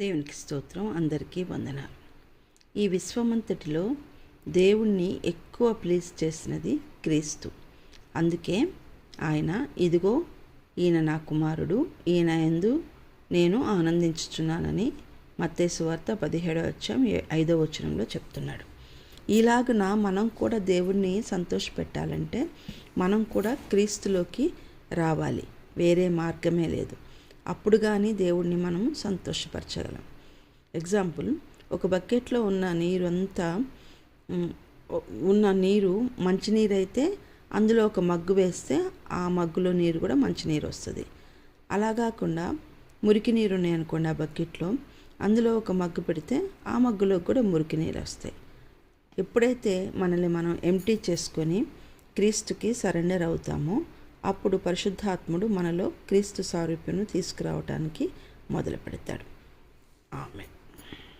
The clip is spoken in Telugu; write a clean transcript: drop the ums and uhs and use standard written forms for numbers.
దేవునికి స్తోత్రం. అందరికీ వందనాలు. ఈ విశ్వమంతటిలో దేవుణ్ణి ఎక్కువ ప్లీజ్ చేసినది క్రీస్తు. అందుకే ఆయన, ఇదిగో ఈయన నా కుమారుడు, ఈయన యందు నేను ఆనందించుచున్నానని మత్తయి సువార్త 17:5 చెప్తున్నాడు. ఇలాగున మనం కూడా దేవుణ్ణి సంతోషపెట్టాలంటే మనం కూడా క్రీస్తులోకి రావాలి. వేరే మార్గమే లేదు. అప్పుడు కానీ దేవుణ్ణి మనం సంతోషపరచగలం. ఎగ్జాంపుల్, ఒక బకెట్లో ఉన్న నీరు అంతా మంచినీరు అయితే అందులో ఒక మగ్గు వేస్తే ఆ మగ్గులో నీరు కూడా మంచినీరు వస్తుంది. అలా కాకుండా మురికి నీరు ఉన్నాయి అనుకోండి, ఆ బకెట్లో అందులో ఒక మగ్గు పెడితే ఆ మగ్గులో కూడా మురికి నీరు వస్తాయి. ఎప్పుడైతే మనల్ని మనం ఎంప్టీ చేసుకొని క్రీస్తుకి సరెండర్ అవుతామో అప్పుడు పరిశుద్ధాత్ముడు మనలో క్రీస్తు సారూప్యను తీసుకురావడానికి మొదలు పెడతాడు.